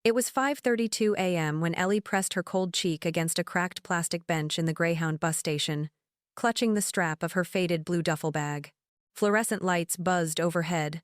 It was 5:32 a.m. when Ellie pressed her cold cheek against a cracked plastic bench in the Greyhound bus station, clutching the strap of her faded blue duffel bag. Fluorescent lights buzzed overhead,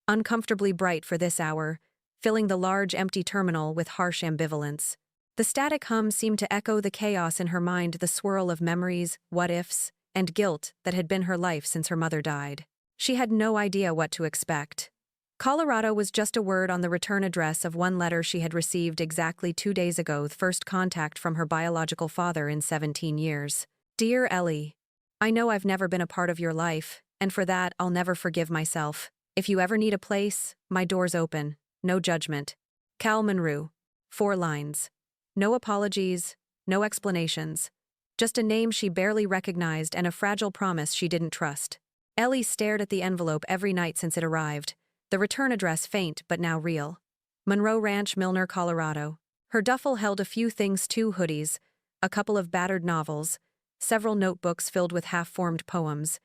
uncomfortably bright for this hour, filling the large empty terminal with harsh ambivalence. The static hum seemed to echo the chaos in her mind, the swirl of memories, what-ifs, and guilt that had been her life since her mother died. She had no idea what to expect. Colorado was just a word on the return address of one letter she had received exactly 2 days ago, the first contact from her biological father in 17 years. Dear Ellie, I know I've never been a part of your life, and for that I'll never forgive myself. If you ever need a place, my door's open. No judgment. Cal Monroe. 4 lines. No apologies, no explanations. Just a name she barely recognized and a fragile promise she didn't trust. Ellie stared at the envelope every night since it arrived. The return address faint but now real. Monroe Ranch, Milner, Colorado. Her duffel held a few things: 2 hoodies, a couple of battered novels, several notebooks filled with half-formed poems,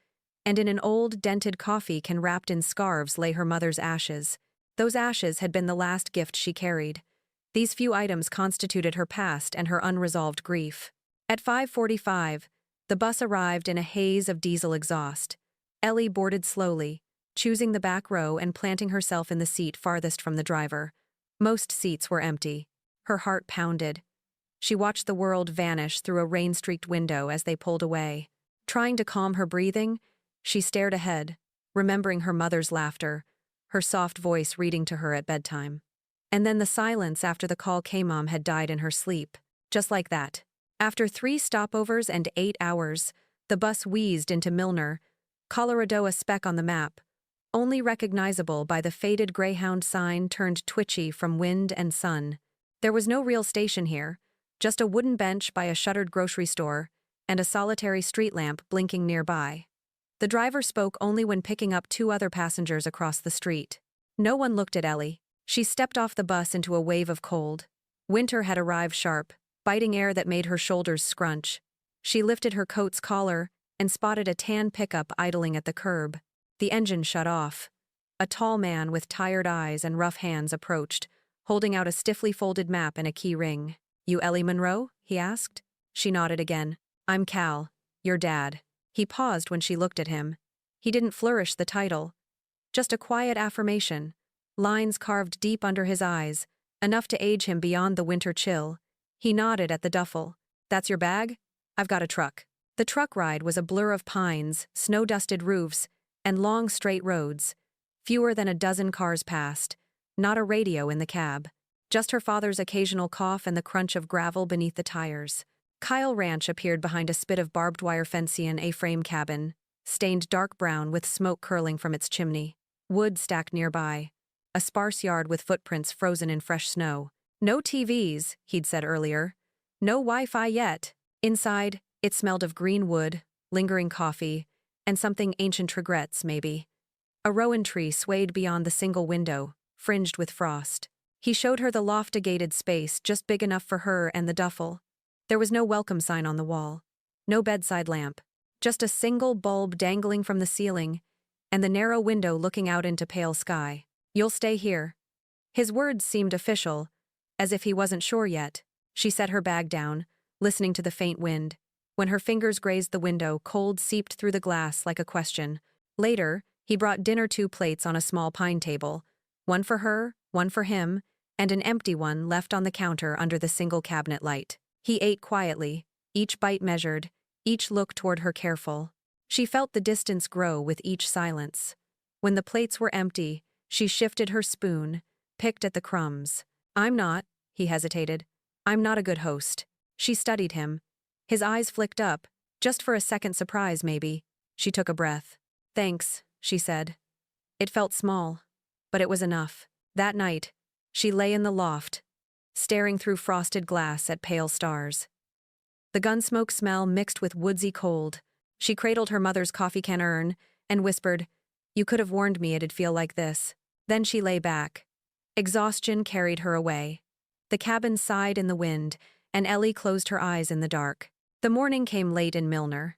and in an old, dented coffee can wrapped in scarves lay her mother's ashes. Those ashes had been the last gift she carried. These few items constituted her past and her unresolved grief. At 5:45, the bus arrived in a haze of diesel exhaust. Ellie boarded slowly, choosing the back row and planting herself in the seat farthest from the driver. Most seats were empty. Her heart pounded. She watched the world vanish through a rain-streaked window as they pulled away. Trying to calm her breathing, she stared ahead, remembering her mother's laughter, her soft voice reading to her at bedtime. And then the silence after the call came. Mom had died in her sleep. Just like that. After 3 stopovers and 8 hours, the bus wheezed into Milner, Colorado, a speck on the map, only recognizable by the faded Greyhound sign turned twitchy from wind and sun. There was no real station here, just a wooden bench by a shuttered grocery store and a solitary street lamp blinking nearby. The driver spoke only when picking up 2 other passengers across the street. No one looked at Ellie. She stepped off the bus into a wave of cold. Winter had arrived sharp, biting air that made her shoulders scrunch. She lifted her coat's collar and spotted a tan pickup idling at the curb. The engine shut off. A tall man with tired eyes and rough hands approached, holding out a stiffly folded map and a key ring. You Ellie Monroe? He asked. She nodded again. I'm Cal, your dad. He paused when she looked at him. He didn't flourish the title. Just a quiet affirmation, lines carved deep under his eyes, enough to age him beyond the winter chill. He nodded at the duffel. That's your bag? I've got a truck. The truck ride was a blur of pines, snow-dusted roofs, and long straight roads. Fewer than a dozen cars passed. Not a radio in the cab. Just her father's occasional cough and the crunch of gravel beneath the tires. Kyle Ranch appeared behind a spit of barbed wire fencing, a frame cabin, stained dark brown with smoke curling from its chimney. Wood stacked nearby. A sparse yard with footprints frozen in fresh snow. No TVs, he'd said earlier. No Wi-Fi yet. Inside, it smelled of green wood, lingering coffee, and something ancient regrets, maybe. A rowan tree swayed beyond the single window, fringed with frost. He showed her the lofty-gated space just big enough for her and the duffel. There was no welcome sign on the wall. No bedside lamp. Just a single bulb dangling from the ceiling, and the narrow window looking out into pale sky. You'll stay here. His words seemed official, as if he wasn't sure yet. She set her bag down, listening to the faint wind. When her fingers grazed the window, cold seeped through the glass like a question. Later, he brought dinner, 2 plates on a small pine table. One for her, one for him, and an empty one left on the counter under the single cabinet light. He ate quietly, each bite measured, each look toward her careful. She felt the distance grow with each silence. When the plates were empty, she shifted her spoon, picked at the crumbs. I'm not, he hesitated. I'm not a good host. She studied him. His eyes flicked up, just for a second surprise maybe. She took a breath. Thanks, she said. It felt small, but it was enough. That night, she lay in the loft, staring through frosted glass at pale stars. The gun smoke smell mixed with woodsy cold. She cradled her mother's coffee can urn and whispered, "You could have warned me it'd feel like this." Then she lay back. Exhaustion carried her away. The cabin sighed in the wind, and Ellie closed her eyes in the dark. The morning came late in Milner.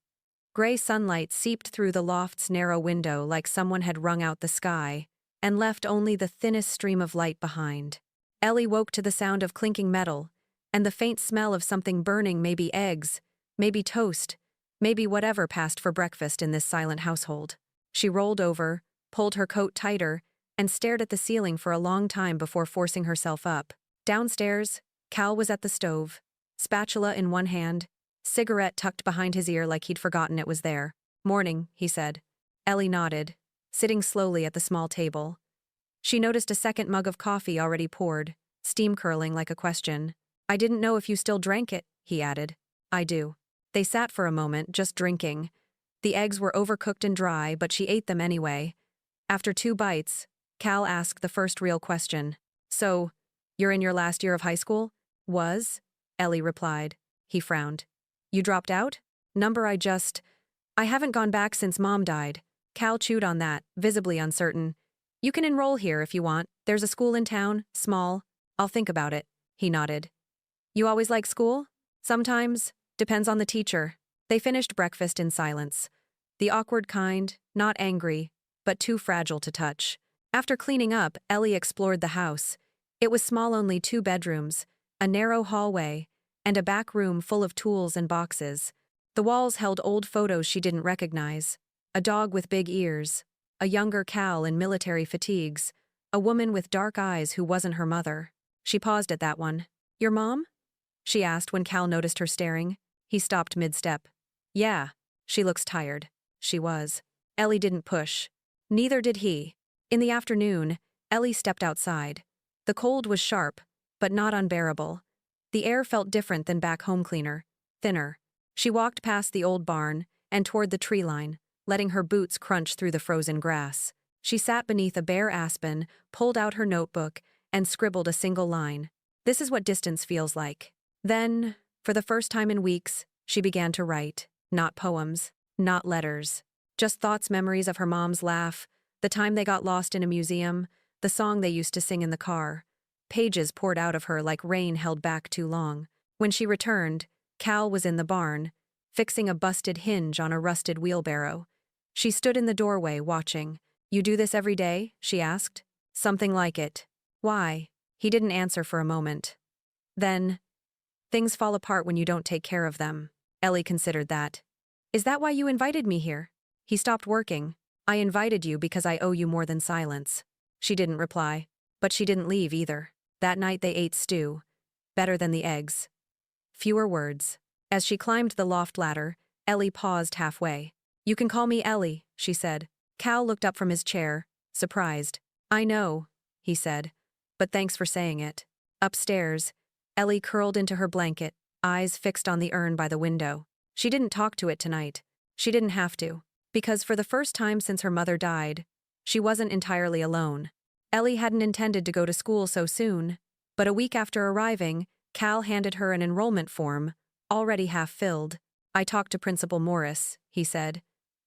Gray sunlight seeped through the loft's narrow window like someone had wrung out the sky, and left only the thinnest stream of light behind. Ellie woke to the sound of clinking metal, and the faint smell of something burning, maybe eggs, maybe toast, maybe whatever passed for breakfast in this silent household. She rolled over, pulled her coat tighter, and stared at the ceiling for a long time before forcing herself up. Downstairs, Cal was at the stove, spatula in one hand, cigarette tucked behind his ear like he'd forgotten it was there. "Morning," he said. Ellie nodded, sitting slowly at the small table. She noticed a second mug of coffee already poured, steam curling like a question. "I didn't know if you still drank it," he added. "I do." They sat for a moment, just drinking. The eggs were overcooked and dry, but she ate them anyway. After 2 bites, Cal asked the first real question. "So, you're in your last year of high school?" "Was?" Ellie replied. He frowned. "You dropped out?" I haven't gone back since Mom died." Cal chewed on that, visibly uncertain. "You can enroll here if you want. There's a school in town, small. I'll think about it." He nodded. "You always like school?" "Sometimes. Depends on the teacher." They finished breakfast in silence. The awkward kind, not angry, but too fragile to touch. After cleaning up, Ellie explored the house. It was small, only 2 bedrooms, a narrow hallway, and a back room full of tools and boxes. The walls held old photos she didn't recognize. A dog with big ears, a younger Cal in military fatigues, a woman with dark eyes who wasn't her mother. She paused at that one. "Your mom?" she asked when Cal noticed her staring. He stopped mid-step. "Yeah, she looks tired." She was. Ellie didn't push. Neither did he. In the afternoon, Ellie stepped outside. The cold was sharp, but not unbearable. The air felt different than back home, cleaner, thinner. She walked past the old barn and toward the tree line, letting her boots crunch through the frozen grass. She sat beneath a bare aspen, pulled out her notebook, and scribbled a single line. "This is what distance feels like." Then, for the first time in weeks, she began to write. Not poems, not letters. Just thoughts, memories of her mom's laugh, the time they got lost in a museum, the song they used to sing in the car. Pages poured out of her like rain held back too long. When she returned, Cal was in the barn, fixing a busted hinge on a rusted wheelbarrow. She stood in the doorway, watching. "You do this every day?" she asked. "Something like it." "Why?" He didn't answer for a moment. Then, "Things fall apart when you don't take care of them." Ellie considered that. "Is that why you invited me here?" He stopped working. "I invited you because I owe you more than silence." She didn't reply. But she didn't leave either. That night they ate stew. Better than the eggs. Fewer words. As she climbed the loft ladder, Ellie paused halfway. "You can call me Ellie," she said. Cal looked up from his chair, surprised. "I know," he said. "But thanks for saying it." Upstairs, Ellie curled into her blanket, eyes fixed on the urn by the window. She didn't talk to it tonight. She didn't have to. Because for the first time since her mother died, she wasn't entirely alone. Ellie hadn't intended to go to school so soon, but a week after arriving, Cal handed her an enrollment form, already half filled. "I talked to Principal Morris," he said.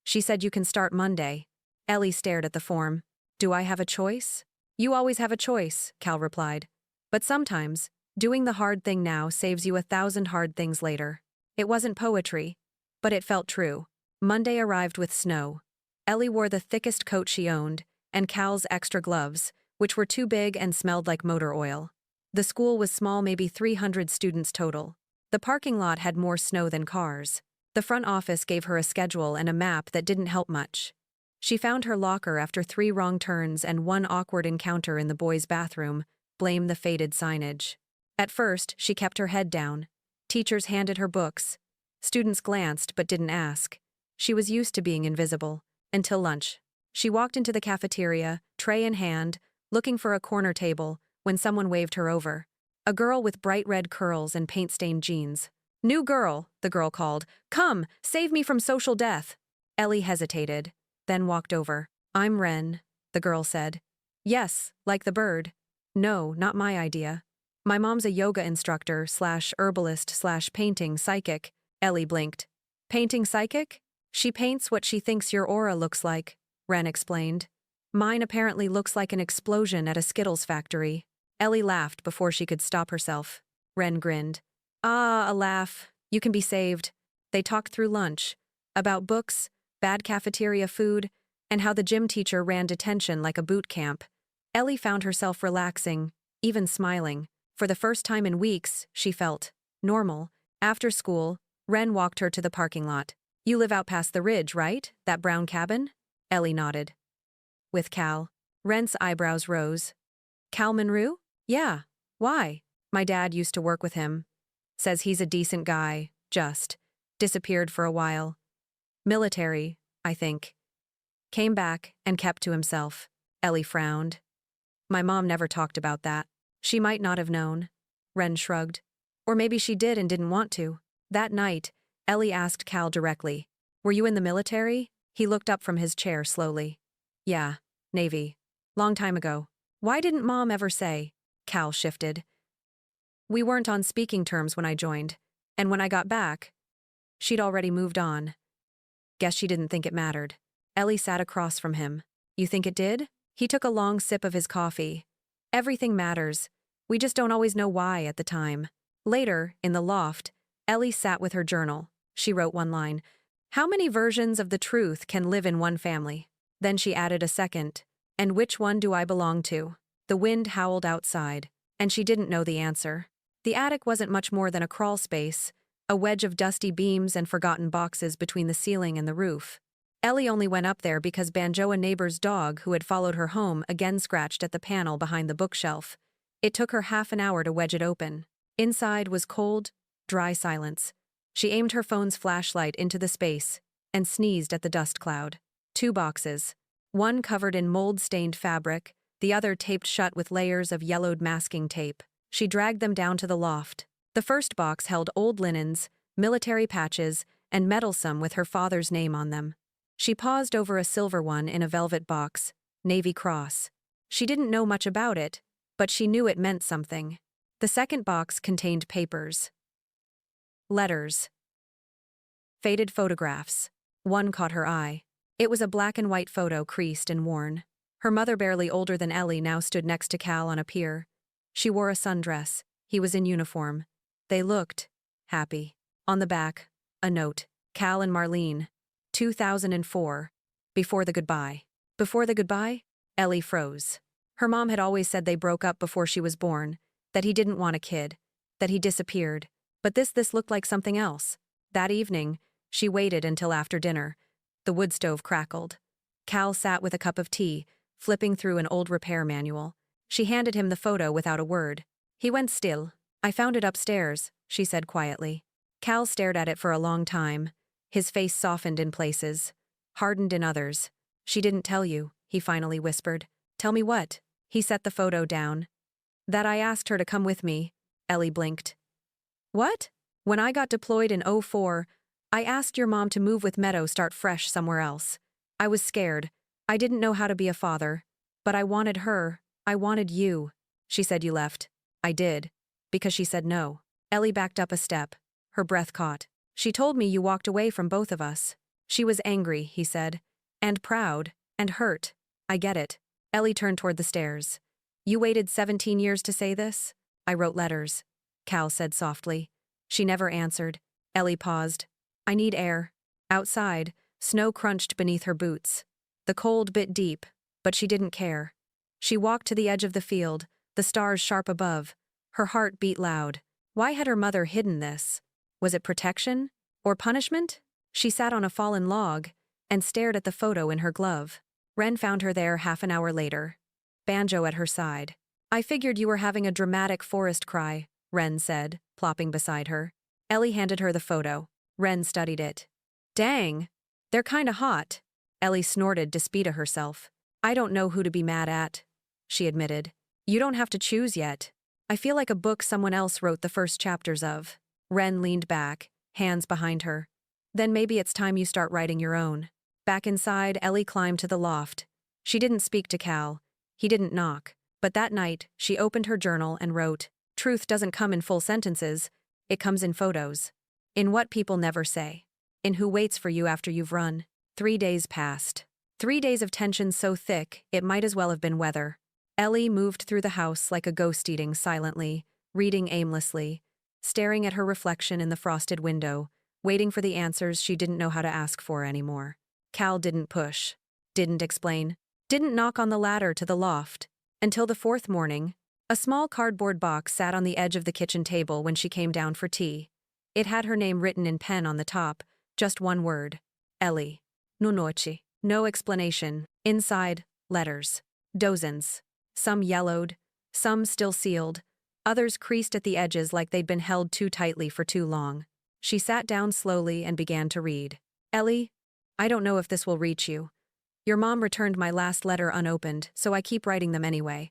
"She said you can start Monday." Ellie stared at the form. "Do I have a choice?" "You always have a choice," Cal replied. "But sometimes, doing the hard thing now saves you 1,000 hard things later." It wasn't poetry, but it felt true. Monday arrived with snow. Ellie wore the thickest coat she owned, and Cal's extra gloves, which were too big and smelled like motor oil. The school was small, maybe 300 students total. The parking lot had more snow than cars. The front office gave her a schedule and a map that didn't help much. She found her locker after 3 wrong turns and 1 awkward encounter in the boys' bathroom. Blame the faded signage. At first, she kept her head down. Teachers handed her books. Students glanced but didn't ask. She was used to being invisible. Until lunch. She walked into the cafeteria, tray in hand, looking for a corner table, when someone waved her over. A girl with bright red curls and paint-stained jeans. "New girl," the girl called. "Come, save me from social death." Ellie hesitated, then walked over. "I'm Ren," the girl said. "Yes, like the bird." "No, not my idea. My mom's a yoga instructor / herbalist / painting psychic." Ellie blinked. "Painting psychic?" "She paints what she thinks your aura looks like," Ren explained. "Mine apparently looks like an explosion at a Skittles factory." Ellie laughed before she could stop herself. Ren grinned. "Ah, a laugh. You can be saved." They talked through lunch. About books, bad cafeteria food, and how the gym teacher ran detention like a boot camp. Ellie found herself relaxing, even smiling. For the first time in weeks, she felt normal. After school, Ren walked her to the parking lot. "You live out past the ridge, right? That brown cabin?" Ellie nodded. "With Cal." Ren's eyebrows rose. "Cal Monroe? Yeah. Why?" "My dad used to work with him. Says he's a decent guy, just disappeared for a while. Military, I think. Came back and kept to himself." Ellie frowned. "My mom never talked about that." "She might not have known." Ren shrugged. "Or maybe she did and didn't want to." That night, Ellie asked Cal directly, "Were you in the military?" He looked up from his chair slowly. "Yeah, Navy. Long time ago." "Why didn't Mom ever say?" Cal shifted. "We weren't on speaking terms when I joined. And when I got back, she'd already moved on. Guess she didn't think it mattered." Ellie sat across from him. "You think it did?" He took a long sip of his coffee. "Everything matters. We just don't always know why at the time." Later, in the loft, Ellie sat with her journal. She wrote one line. "How many versions of the truth can live in one family?" Then she added a second. "And which one do I belong to?" The wind howled outside, and she didn't know the answer. The attic wasn't much more than a crawl space, a wedge of dusty beams and forgotten boxes between the ceiling and the roof. Ellie only went up there because Banjo, a neighbor's dog who had followed her home, again scratched at the panel behind the bookshelf. It took her half an hour to wedge it open. Inside was cold, dry silence. She aimed her phone's flashlight into the space and sneezed at the dust cloud. 2 boxes. One covered in mold-stained fabric, the other taped shut with layers of yellowed masking tape. She dragged them down to the loft. The first box held old linens, military patches, and medalsome with her father's name on them. She paused over a silver one in a velvet box, Navy Cross. She didn't know much about it, but she knew it meant something. The second box contained papers. Letters. Faded photographs. One caught her eye. It was a black and white photo, creased and worn. Her mother, barely older than Ellie, now stood next to Cal on a pier. She wore a sundress. He was in uniform. They looked happy. On the back, a note. Cal and Marlene. 2004. Before the goodbye. Before the goodbye? Ellie froze. Her mom had always said they broke up before she was born, that he didn't want a kid, that he disappeared. But this looked like something else. That evening, she waited until after dinner. The wood stove crackled. Cal sat with a cup of tea, flipping through an old repair manual. She handed him the photo without a word. He went still. "I found it upstairs," she said quietly. Cal stared at it for a long time. His face softened in places, hardened in others. "She didn't tell you," he finally whispered. "Tell me what?" He set the photo down. "That I asked her to come with me." Ellie blinked. "What?" "When I got deployed in '04, I asked your mom to move with Meadow, start fresh somewhere else. I was scared. I didn't know how to be a father. But I wanted her. I wanted you." "She said you left." "I did. Because she said no." Ellie backed up a step. Her breath caught. "She told me you walked away from both of us." "She was angry," he said. "And proud. And hurt. I get it." Ellie turned toward the stairs. "You waited 17 years to say this?" "I wrote letters," Cal said softly. She never answered. Ellie paused. "I need air." Outside, snow crunched beneath her boots. The cold bit deep, but she didn't care. She walked to the edge of the field, the stars sharp above. Her heart beat loud. Why had her mother hidden this? Was it protection? Or punishment? She sat on a fallen log and stared at the photo in her glove. Ren found her there half an hour later. Banjo at her side. "I figured you were having a dramatic forest cry," Ren said, plopping beside her. Ellie handed her the photo. Ren studied it. "Dang, they're kinda hot." Ellie snorted, despite herself. "I don't know who to be mad at," she admitted. "You don't have to choose yet. I feel like a book someone else wrote the first chapters of." Ren leaned back, hands behind her. "Then maybe it's time you start writing your own." Back inside, Ellie climbed to the loft. She didn't speak to Cal. He didn't knock. But that night, she opened her journal and wrote, "Truth doesn't come in full sentences. It comes in photos. In what people never say. In who waits for you after you've run." 3 days passed. 3 days of tension so thick, it might as well have been weather. Ellie moved through the house like a ghost, eating silently, reading aimlessly, staring at her reflection in the frosted window, waiting for the answers she didn't know how to ask for anymore. Cal didn't push, didn't explain, didn't knock on the ladder to the loft, until the 4th morning, A small cardboard box sat on the edge of the kitchen table when she came down for tea. It had her name written in pen on the top, just one word. Ellie. Nunochi. No explanation. Inside, letters. Dozens. Some yellowed, some still sealed, others creased at the edges like they'd been held too tightly for too long. She sat down slowly and began to read. Ellie, I don't know if this will reach you. Your mom returned my last letter unopened, so I keep writing them anyway.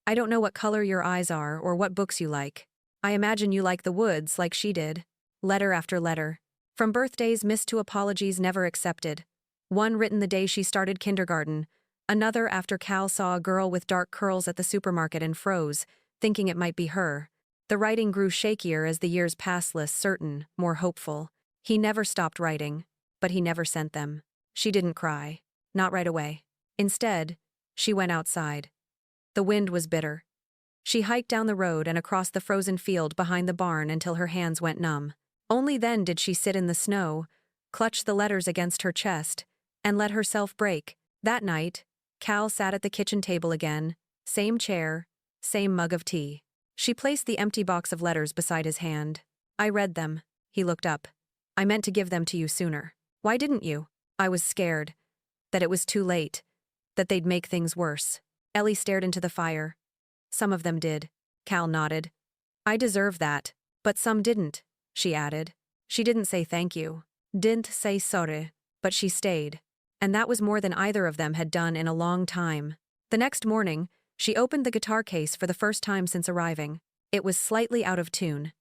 I don't know what color your eyes are or what books you like. I imagine you like the woods like she did. Letter after letter. From birthdays missed to apologies never accepted. One written the day she started kindergarten, another after Cal saw a girl with dark curls at the supermarket and froze, thinking it might be her. The writing grew shakier as the years passed, less certain, more hopeful. He never stopped writing, but he never sent them. She didn't cry. Not right away. Instead, she went outside. The wind was bitter. She hiked down the road and across the frozen field behind the barn until her hands went numb. Only then did she sit in the snow, clutch the letters against her chest, and let herself break. That night, Cal sat at the kitchen table again, same chair, same mug of tea. She placed the empty box of letters beside his hand. I read them. He looked up. I meant to give them to you sooner. Why didn't you? I was scared. That it was too late. That they'd make things worse. Ellie stared into the fire. Some of them did. Cal nodded. I deserve that. But some didn't, she added. She didn't say thank you. Didn't say sorry. But she stayed. And that was more than either of them had done in a long time. The next morning, she opened the guitar case for the first time since arriving. It was slightly out of tune.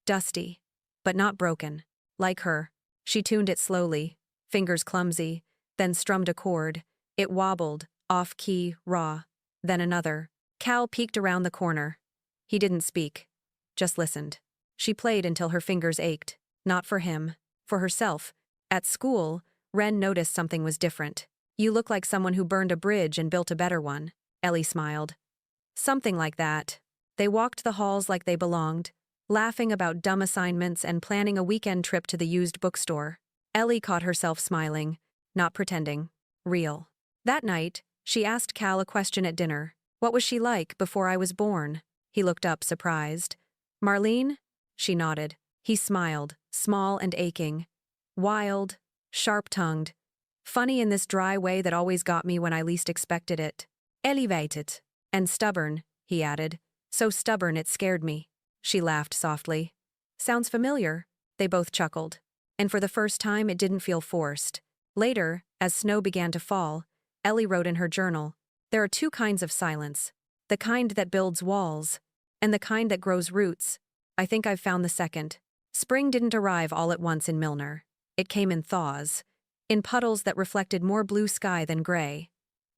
Dusty. But not broken. Like her. She tuned it slowly, fingers clumsy, then strummed a chord. It wobbled, off-key, raw. Then another. Cal peeked around the corner. He didn't speak. Just listened. She played until her fingers ached. Not for him. For herself. At school, Ren noticed something was different. You look like someone who burned a bridge and built a better one. Ellie smiled. Something like that. They walked the halls like they belonged, laughing about dumb assignments and planning a weekend trip to the used bookstore. Ellie caught herself smiling, not pretending. Real. That night, she asked Cal a question at dinner. What was she like before I was born? He looked up, surprised. Marlene? She nodded. He smiled, small and aching. Wild, sharp-tongued. Funny in this dry way that always got me when I least expected it. Elevated. And stubborn, he added. So stubborn it scared me. She laughed softly. Sounds familiar. They both chuckled. And for the first time it didn't feel forced. Later, as snow began to fall, Ellie wrote in her journal, there are two kinds of silence. The kind that builds walls, and the kind that grows roots. I think I've found the second. Spring didn't arrive all at once in Milner. It came in thaws. In puddles that reflected more blue sky than gray.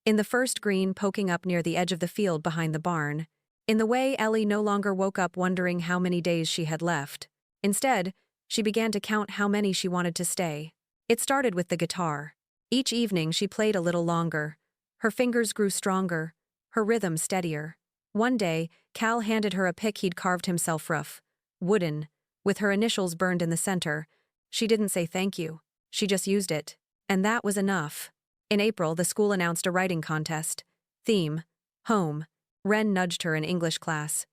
In the first green poking up near the edge of the field behind the barn. In the way Ellie no longer woke up wondering how many days she had left. Instead, she began to count how many she wanted to stay. It started with the guitar. Each evening she played a little longer. Her fingers grew stronger, her rhythm steadier. One day, Cal handed her a pick he'd carved himself rough. Wooden, with her initials burned in the center. She didn't say thank you. She just used it. And that was enough. In April, the school announced a writing contest. Theme: home. Ren nudged her in English class.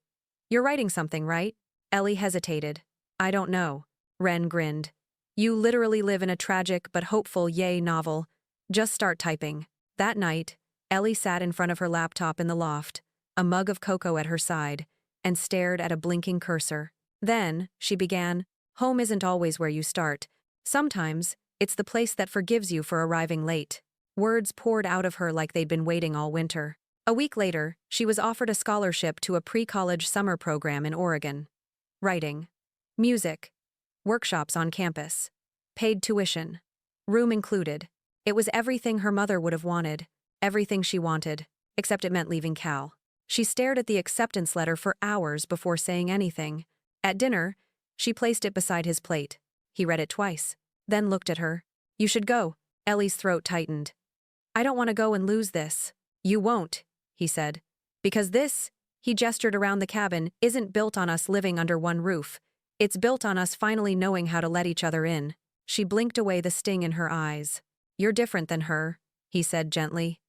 You're writing something, right? Ellie hesitated. I don't know. Ren grinned. You literally live in a tragic but hopeful yay novel. Just start typing. That night, Ellie sat in front of her laptop in the loft, a mug of cocoa at her side, and stared at a blinking cursor. Then, she began, home isn't always where you start. Sometimes, it's the place that forgives you for arriving late. Words poured out of her like they'd been waiting all winter. A week later, she was offered a scholarship to a pre-college summer program in Oregon. Writing. Music. Workshops on campus. Paid tuition. Room included. It was everything her mother would have wanted. Everything she wanted. Except it meant leaving Cal. She stared at the acceptance letter for hours before saying anything. At dinner, she placed it beside his plate. He read it twice. Then looked at her. You should go. Ellie's throat tightened. I don't want to go and lose this. You won't, he said. Because this, he gestured around the cabin, isn't built on us living under one roof. It's built on us finally knowing how to let each other in. She blinked away the sting in her eyes. You're different than her, he said gently.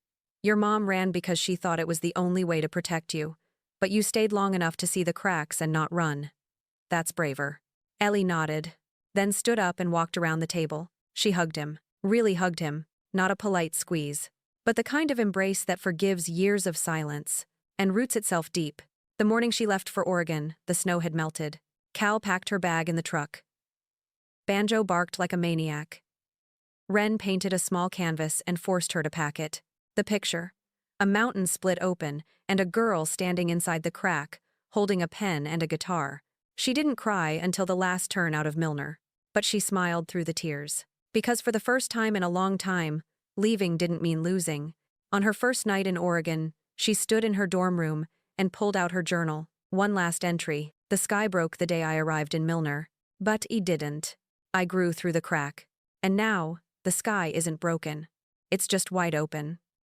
Your mom ran because she thought it was the only way to protect you. But you stayed long enough to see the cracks and not run. That's braver. Ellie nodded, then stood up and walked around the table. She hugged him. Really hugged him, not a polite squeeze, but the kind of embrace that forgives years of silence and roots itself deep. The morning she left for Oregon, the snow had melted. Cal packed her bag in the truck. Banjo barked like a maniac. Ren painted a small canvas and forced her to pack it. The picture. A mountain split open, and a girl standing inside the crack, holding a pen and a guitar. She didn't cry until the last turn out of Milner, but she smiled through the tears. Because for the first time in a long time, leaving didn't mean losing. On her first night in Oregon, she stood in her dorm room and pulled out her journal. One last entry. The sky broke the day I arrived in Milner. But it didn't. I grew through the crack. And now, the sky isn't broken. It's just wide open.